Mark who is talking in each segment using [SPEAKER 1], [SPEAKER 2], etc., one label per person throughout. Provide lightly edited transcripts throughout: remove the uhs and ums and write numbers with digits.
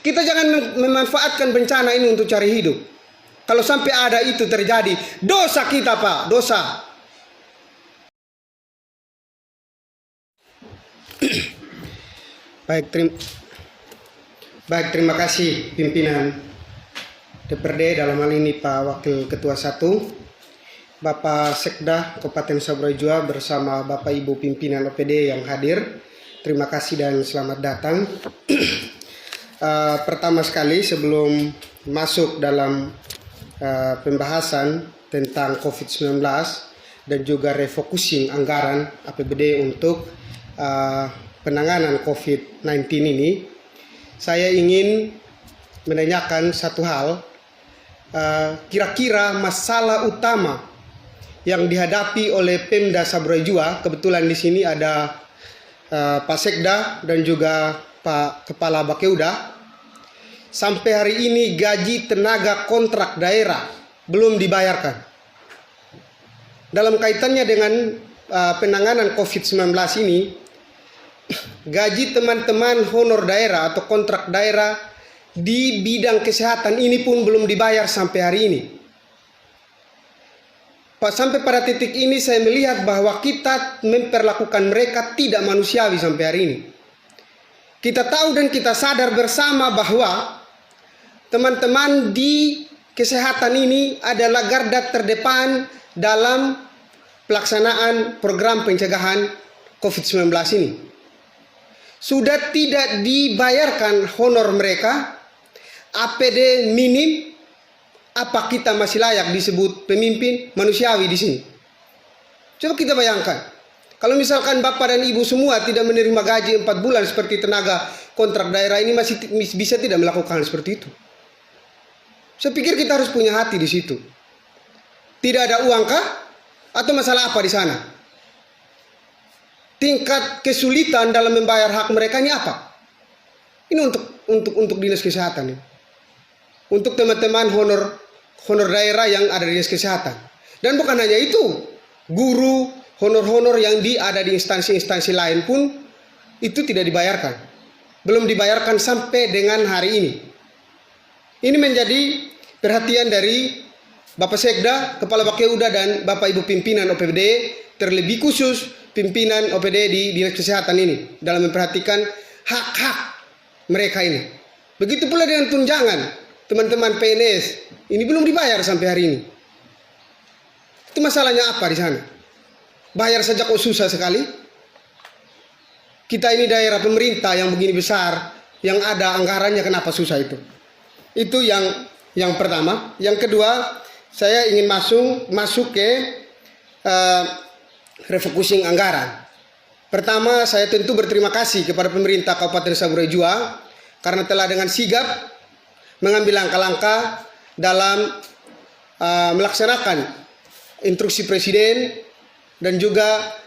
[SPEAKER 1] Kita jangan memanfaatkan bencana ini untuk cari hidup. Kalau sampai ada itu terjadi, dosa kita, Pak, dosa. Baik, terima kasih pimpinan DPRD, dalam hal ini Pak Wakil Ketua 1, Bapak Sekda Kabupaten Saburai-Jua bersama Bapak Ibu pimpinan OPD yang hadir. Terima kasih dan selamat datang. Pertama sekali sebelum masuk dalam pembahasan tentang COVID-19 dan juga refocusing anggaran APBD untuk penanganan COVID-19 ini, saya ingin menanyakan satu hal. Kira-kira masalah utama yang dihadapi oleh Pemda Saburai-Jua, kebetulan di sini ada Pak Sekda dan juga Pak Kepala Bakeuda, sampai hari ini gaji tenaga kontrak daerah belum dibayarkan. Dalam kaitannya dengan penanganan COVID-19 ini, gaji teman-teman honor daerah atau kontrak daerah di bidang kesehatan ini pun belum dibayar sampai hari ini. Sampai pada titik ini saya melihat bahwa kita memperlakukan mereka tidak manusiawi sampai hari ini. Kita tahu dan kita sadar bersama bahwa teman-teman di kesehatan ini adalah garda terdepan dalam pelaksanaan program pencegahan COVID-19 ini. Sudah tidak dibayarkan honor mereka, APD minim, apa kita masih layak disebut pemimpin manusiawi di sini? Coba kita bayangkan, kalau misalkan Bapak dan Ibu semua tidak menerima gaji 4 bulan seperti tenaga kontrak daerah ini, masih bisa tidak melakukan hal seperti itu? Saya pikir kita harus punya hati di situ. Tidak ada uang kah? Atau masalah apa di sana? Tingkat kesulitan dalam membayar hak mereka ini apa? Ini untuk dinas kesehatan ini. Untuk teman-teman honor daerah yang ada di dinas kesehatan. Dan bukan hanya itu, guru honor yang ada di instansi-instansi lain pun itu tidak dibayarkan. Belum dibayarkan sampai dengan hari ini. Ini menjadi perhatian dari Bapak Sekda, Kepala Bakeuda dan Bapak Ibu pimpinan OPD, terlebih khusus pimpinan OPD di dinas kesehatan ini dalam memperhatikan hak-hak mereka ini. Begitu pula dengan tunjangan teman-teman PNS, ini belum dibayar sampai hari ini. Itu masalahnya apa di sana? Bayar saja kok susah sekali. Kita ini daerah pemerintah yang begini besar, yang ada anggarannya, kenapa susah itu? Itu yang pertama. Yang kedua, saya ingin masuk ke refocusing anggaran. Pertama, saya tentu berterima kasih kepada pemerintah Kabupaten Saburai-Jua karena telah dengan sigap mengambil langkah-langkah dalam melaksanakan instruksi Presiden dan juga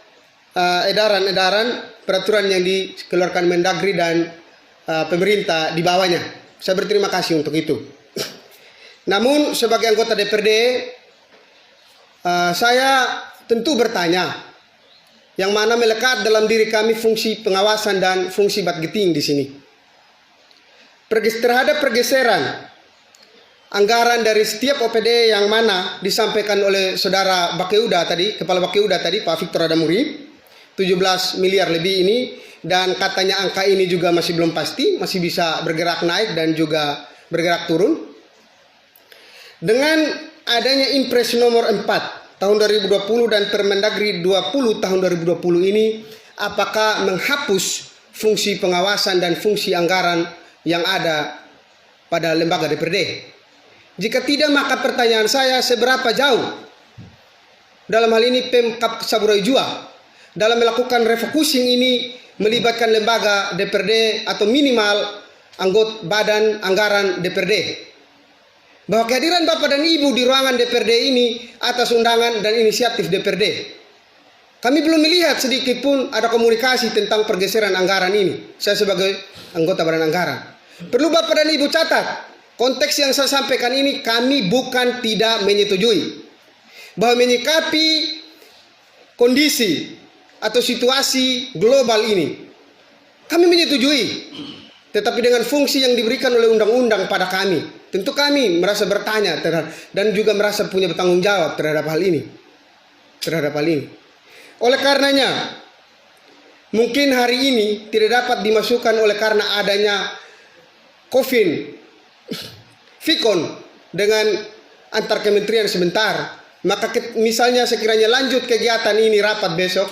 [SPEAKER 1] edaran-edaran peraturan yang dikeluarkan Mendagri dan pemerintah di bawahnya. Saya berterima kasih untuk itu. Namun sebagai anggota DPRD, saya tentu bertanya, yang mana melekat dalam diri kami fungsi pengawasan dan fungsi budgeting di sini. Terhadap pergeseran anggaran dari setiap OPD yang mana disampaikan oleh Saudara Bakeuda tadi, Kepala Bakeuda tadi, Pak Victor Adamuri, 17 miliar lebih ini, dan katanya angka ini juga masih belum pasti, masih bisa bergerak naik dan juga bergerak turun. Dengan adanya Impres nomor 4 tahun 2020 dan Permendagri 20 tahun 2020 ini, apakah menghapus fungsi pengawasan dan fungsi anggaran yang ada pada lembaga DPRD? Jika tidak, maka pertanyaan saya, seberapa jauh dalam hal ini Pemkab Saburai-Jua dalam melakukan refocusing ini melibatkan lembaga DPRD atau minimal anggota badan anggaran DPRD? Bahwa kehadiran Bapak dan Ibu di ruangan DPRD ini atas undangan dan inisiatif DPRD. Kami belum melihat sedikit pun ada komunikasi tentang pergeseran anggaran ini. Saya sebagai anggota badan anggaran. Perlu Bapak dan Ibu catat, konteks yang saya sampaikan ini kami bukan tidak menyetujui. Bahwa menyikapi kondisi atau situasi global ini, kami menyetujui. tetapi dengan fungsi yang diberikan oleh undang-undang pada kami. Tentu kami merasa bertanya dan juga merasa punya bertanggung jawab terhadap hal ini. Oleh karenanya, mungkin hari ini tidak dapat dimasukkan oleh karena adanya Fikon dengan antar kementerian sebentar. Maka misalnya sekiranya lanjut kegiatan ini rapat besok,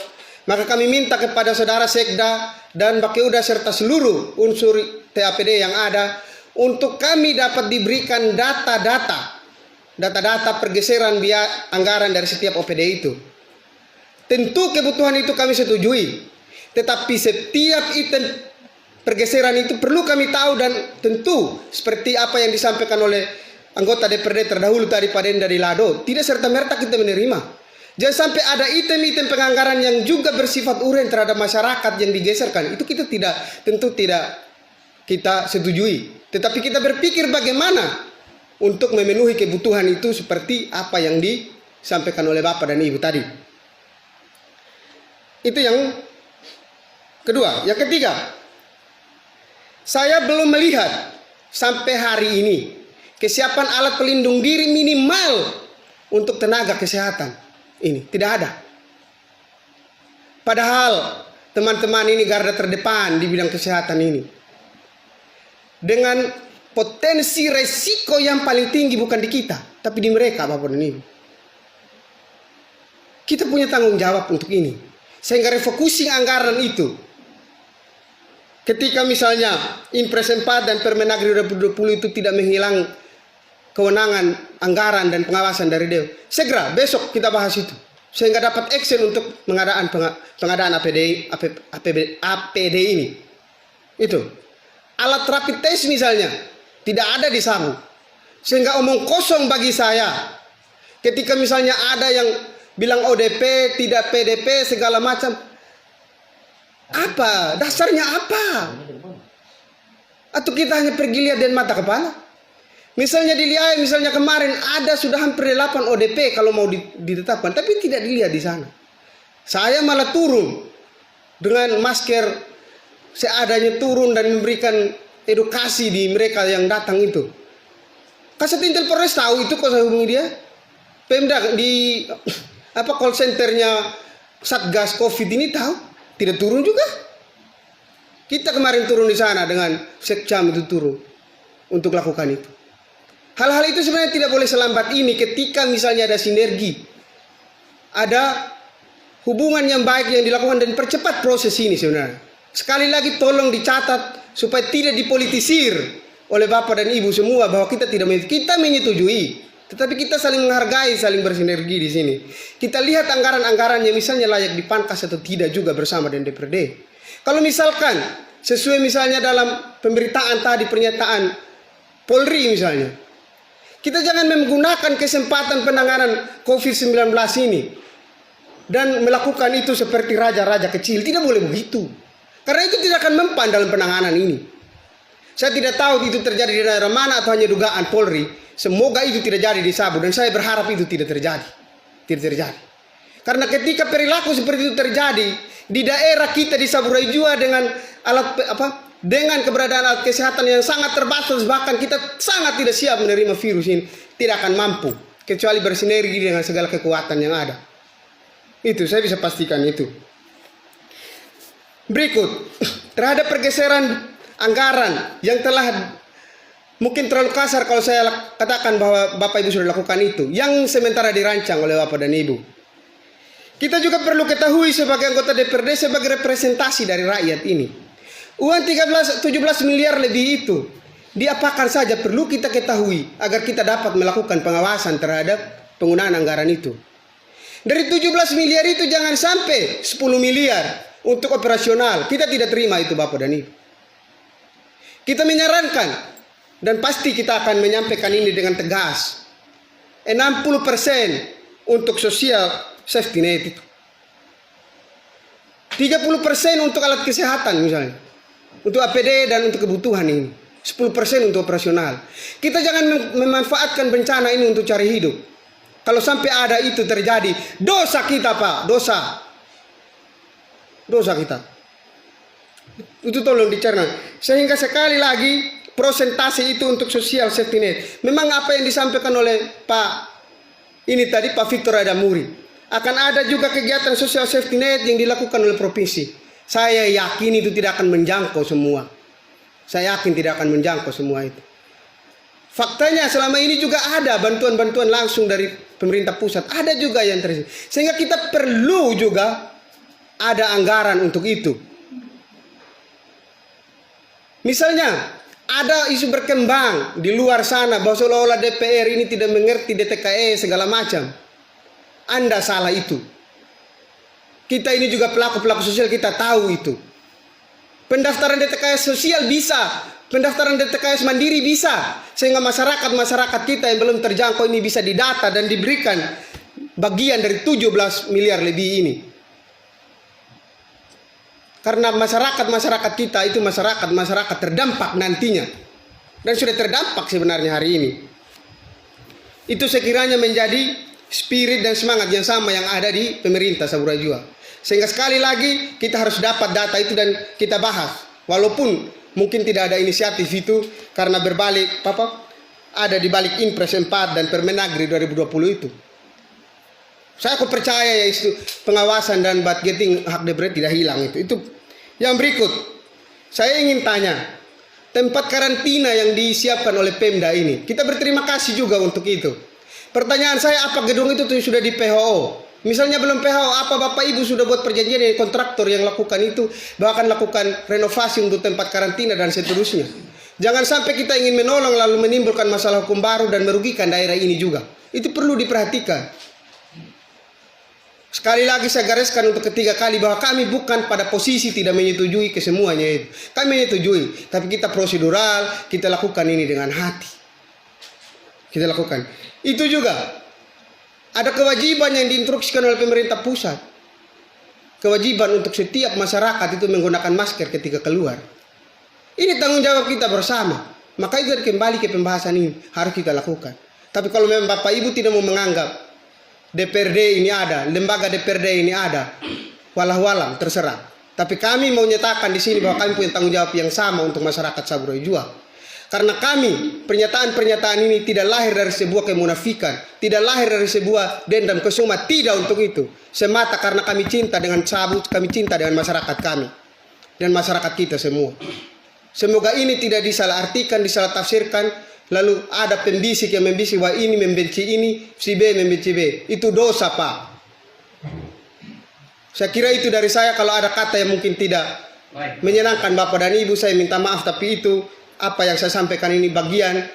[SPEAKER 1] maka kami minta kepada saudara Sekda dan Bakeuda serta seluruh unsur TAPD yang ada untuk kami dapat diberikan data-data pergeseran biaya anggaran dari setiap OPD itu. Tentu kebutuhan itu kami setujui, tetapi setiap item pergeseran itu perlu kami tahu, dan tentu seperti apa yang disampaikan oleh anggota DPRD terdahulu tadi Pak Denda di Lado, tidak serta-merta kita menerima. Jangan sampai ada item-item penganggaran yang juga bersifat urgen terhadap masyarakat yang digeserkan. Itu kita tentu tidak kita setujui. Tetapi kita berpikir bagaimana untuk memenuhi kebutuhan itu seperti apa yang disampaikan oleh Bapak dan Ibu tadi. Itu yang kedua. Yang ketiga, saya belum melihat sampai hari ini kesiapan alat pelindung diri minimal untuk tenaga kesehatan. Ini tidak ada. Padahal teman-teman ini garda terdepan di bidang kesehatan ini. Dengan potensi resiko yang paling tinggi bukan di kita, tapi di mereka, Bapak dan Ibu. Kita punya tanggung jawab untuk ini. Sehingga refocusing anggaran itu, ketika misalnya Impres 4 dan Permendagri 2020 itu tidak menghilang kewenangan anggaran dan pengawasan dari Dewan, segera besok kita bahas itu. Sehingga dapat action untuk pengadaan APD ini. Itu. Alat rapid test misalnya tidak ada di Sabu. Sehingga omong kosong bagi saya. Ketika misalnya ada yang bilang ODP, tidak PDP, segala macam. Apa? Dasarnya apa? Atau kita hanya pergi lihat dengan mata kepala? Misalnya dilihat, misalnya kemarin ada sudah hampir 8 ODP kalau mau ditetapkan, tapi tidak dilihat di sana. Saya malah turun dengan masker seadanya, turun dan memberikan edukasi di mereka yang datang itu. Kasat-Intel Polres tahu itu kok, saya hubungi dia. Pemda di call centernya Satgas Covid ini tahu, tidak turun juga. Kita kemarin turun di sana dengan Sekcam itu turun untuk lakukan itu. Hal-hal itu sebenarnya tidak boleh selambat ini ketika misalnya ada sinergi, ada hubungan yang baik yang dilakukan dan percepat proses ini sebenarnya. Sekali lagi tolong dicatat supaya tidak dipolitisir oleh Bapak dan Ibu semua bahwa kita menyetujui, tetapi kita saling menghargai, saling bersinergi di sini. Kita lihat anggaran-anggaran yang misalnya layak dipangkas atau tidak juga bersama dengan DPRD. Kalau misalkan sesuai misalnya dalam pemberitaan tadi pernyataan Polri misalnya, kita jangan menggunakan kesempatan penanganan COVID-19 ini dan melakukan itu seperti raja-raja kecil. Tidak boleh begitu. Karena itu tidak akan mempan dalam penanganan ini. Saya tidak tahu itu terjadi di daerah mana atau hanya dugaan Polri. Semoga itu tidak jadi di Sabu, dan saya berharap itu tidak terjadi. Tidak terjadi. Karena ketika perilaku seperti itu terjadi di daerah kita di Saburai Jua dengan dengan keberadaan alat kesehatan yang sangat terbatas, bahkan kita sangat tidak siap menerima virus ini, tidak akan mampu kecuali bersinergi dengan segala kekuatan yang ada. Itu saya bisa pastikan itu. Berikut, terhadap pergeseran anggaran yang telah mungkin terlalu kasar kalau saya katakan bahwa Bapak Ibu sudah lakukan itu, yang sementara dirancang oleh Bapak dan Ibu. Kita juga perlu ketahui sebagai anggota DPRD, sebagai representasi dari rakyat ini, uang 17 miliar lebih itu diapakan saja perlu kita ketahui agar kita dapat melakukan pengawasan terhadap penggunaan anggaran itu. Dari 17 miliar itu jangan sampai 10 miliar untuk operasional. Kita tidak terima itu Bapak dan Ibu. Kita menyarankan dan pasti kita akan menyampaikan ini dengan tegas. 60% untuk sosial safety net itu. 30% untuk alat kesehatan misalnya. Untuk APD dan untuk kebutuhan ini. 10% untuk operasional. Kita jangan memanfaatkan bencana ini untuk cari hidup. Kalau sampai ada itu terjadi, dosa kita Pak, dosa kita. Itu tolong dicerna. Sehingga sekali lagi prosentase itu untuk social safety net. Memang apa yang disampaikan oleh Pak ini tadi, Pak Victor Adamuri, akan ada juga kegiatan social safety net yang dilakukan oleh provinsi. Saya yakin itu tidak akan menjangkau semua. Saya yakin tidak akan menjangkau semua itu. Faktanya selama ini juga ada bantuan-bantuan langsung dari pemerintah pusat. Ada juga yang terjadi. Sehingga kita perlu juga ada anggaran untuk itu. Misalnya ada isu berkembang di luar sana bahwa seolah-olah DPR ini tidak mengerti DTKE segala macam. Anda salah itu. Kita ini juga pelaku-pelaku sosial, kita tahu itu. Pendaftaran DTKS sosial bisa, pendaftaran DTKS mandiri bisa, sehingga masyarakat kita yang belum terjangkau ini bisa didata dan diberikan bagian dari 17 miliar lebih ini. Karena masyarakat kita itu masyarakat terdampak nantinya. Dan sudah terdampak sebenarnya hari ini. Itu sekiranya menjadi spirit dan semangat yang sama yang ada di pemerintah Saburai Jua. Sehingga sekali lagi kita harus dapat data itu dan kita bahas. Walaupun mungkin tidak ada inisiatif itu karena ada di balik Impres 4 dan Permendagri 2020 itu. Saya percaya ya itu pengawasan dan budgeting hak DPR tidak hilang itu. Itu yang berikut. Saya ingin tanya, tempat karantina yang disiapkan oleh Pemda ini, kita berterima kasih juga untuk itu. Pertanyaan saya, apa gedung itu sudah di PHO? Misalnya belum PHO, apa Bapak Ibu sudah buat perjanjian dengan kontraktor yang lakukan itu, bahkan lakukan renovasi untuk tempat karantina dan seterusnya. Jangan sampai kita ingin menolong lalu menimbulkan masalah hukum baru dan merugikan daerah ini juga. Itu perlu diperhatikan. Sekali lagi saya gariskan untuk ketiga kali bahwa kami bukan pada posisi tidak menyetujui kesemuanya itu. Kami menyetujui, tapi kita prosedural, kita lakukan ini dengan hati. Kita lakukan. Itu juga ada kewajiban yang diinstruksikan oleh pemerintah pusat. Kewajiban untuk setiap masyarakat itu menggunakan masker ketika keluar. Ini tanggung jawab kita bersama. Maka itu kembali ke pembahasan ini harus kita lakukan. Tapi kalau memang Bapak Ibu tidak mau menganggap DPRD ini ada, lembaga DPRD ini ada, walau terserah. Tapi kami mau nyatakan di sini bahwa kami punya tanggung jawab yang sama untuk masyarakat Saburai Jua. Karena kami, pernyataan-pernyataan ini tidak lahir dari sebuah kemunafikan, tidak lahir dari sebuah dendam kesuma, tidak untuk itu. Semata karena kami cinta dengan Sabu, kami cinta dengan masyarakat kami dan masyarakat kita semua. Semoga ini tidak disalahartikan, disalah tafsirkan. Lalu ada pembisik yang membisik bahwa ini membenci ini, si B membenci B. Itu dosa, Pak. Saya kira itu dari saya. Kalau ada kata yang mungkin tidak menyenangkan Bapak dan Ibu, saya minta maaf. Tapi itu apa yang saya sampaikan ini bagian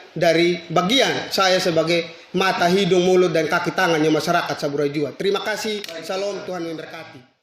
[SPEAKER 1] saya sebagai mata, hidung, mulut, dan kaki tangannya masyarakat Saburai Jua. Terima kasih. Salam, Tuhan memberkati.